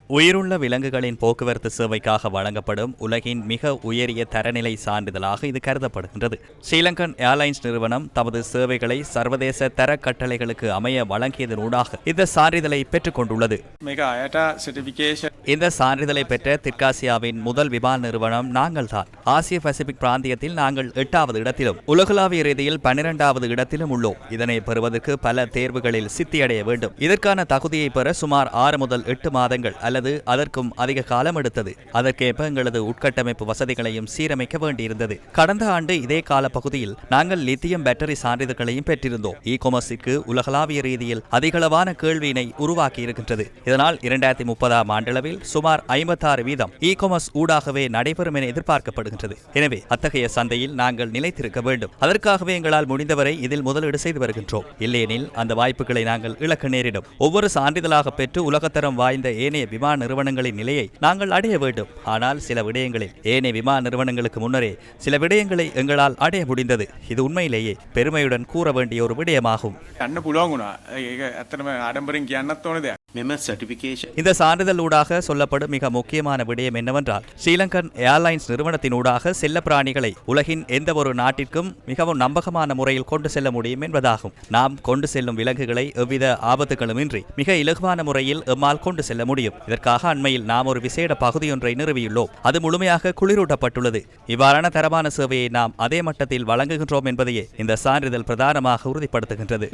உயிருள்ள விலங்குகளின் போக்குவரத்து சேவைக்காக வழங்கப்படும் உலகின் மிக உயரிய தரநிலை சான்றிதழாக இது கருதப்படுகின்றது. ஸ்ரீலங்கன் ஏர்லைன்ஸ் நிறுவனம் தமது சேவைகளை சர்வதேச தர கட்டளைகளுக்கு அமைய வழங்கியதனூடாக இந்த சான்றிதழை பெற்றுக் கொண்டுள்ளது. இந்த சான்றிதழை பெற்ற தெற்காசியாவின் முதல் விமான நிறுவனம் நாங்கள்தான். ஆசிய பசிபிக் பிராந்தியத்தில் நாங்கள் 8வது இடத்திலும் உலகளாவிய ரீதியில் 12வது இடத்திலும் உள்ளோம். இதனை பெறுவதற்கு பல தேர்வுகளில் சித்தியடைய வேண்டும். இதற்கான தகுதியை பெற சுமார் 6 முதல் 8 மாதங்கள் அல்லது அதற்கும் அதிக காலம் எடுத்தது. அதற்கேற்ப எங்களது உட்கட்டமைப்பு வசதிகளையும் சீரமைக்க வேண்டியிருந்தது. கடந்த ஆண்டு இதே கால பகுதியில் நாங்கள் லித்தியம் பேட்டரி சான்றிதழ்களையும் பெற்றிருந்தோம். இ-காமர்ஸிற்கு உலகளாவிய ரீதியில் அதிகளவான கேள்வியினை உருவாக்கி இருக்கின்றது. இதனால் 2030ஆம் ஆண்டளவில் சுமார் 56% இ-காமர்ஸ் ஊடாகவே நடைபெறும் என எதிர்பார்க்கப்படுகின்றது. எனவே அத்தகைய சந்தையில் நாங்கள் நிலைத்திருக்க வேண்டும். அதற்காகவே எங்களால் முடிந்தவரை இதில் முதலீடு செய்து வருகின்றோம். இல்லையெனில் அந்த வாய்ப்புகளை நாங்கள் இழக்க நேரிடும். ஒவ்வொரு சான்றிதழாக பெற்று உலகத்தரம் வாய்ந்த ஏனைய விமான நிறுவனங்களின் நிலையை நாங்கள் அடைய வேண்டும். ஆனால் சில விடயங்களில் ஏனைய விமான நிறுவனங்களுக்கு முன்னரே சில விடயங்களை எங்களால் அடைய முடிந்தது. இது உண்மையிலேயே பெருமையுடன் கூற வேண்டிய ஒரு விடயமாகும். இந்த சான்றிதழ் ஊடாக சொல்லப்படும் மிக முக்கியமான விடயம் என்னவென்றால், ஸ்ரீலங்கன் ஏர்லைன்ஸ் நிறுவனத்தினூடாக செல்ல பிராணிகளை உலகின் எந்த ஒரு நாட்டிற்கும் மிகவும் நம்பகமான முறையில் கொண்டு செல்ல முடியும் என்பதாகும். நாம் கொண்டு செல்லும் விலங்குகளை எவ்வித ஆபத்துகளுமின்றி மிக இலகுவான முறையில் எம்மால் கொண்டு செல்ல முடியும். இதற்காக அண்மையில் நாம் ஒரு விசேட பகுதியொன்றை நிறுவியுள்ளோம். அது முழுமையாக குளிரூட்டப்பட்டுள்ளது. இவ்வாறான தரமான சேவையை நாம் அதே மட்டத்தில் வழங்குகின்றோம் என்பதையே இந்த சான்றிதழ் பிரதானமாக உறுதிப்படுத்துகின்றது.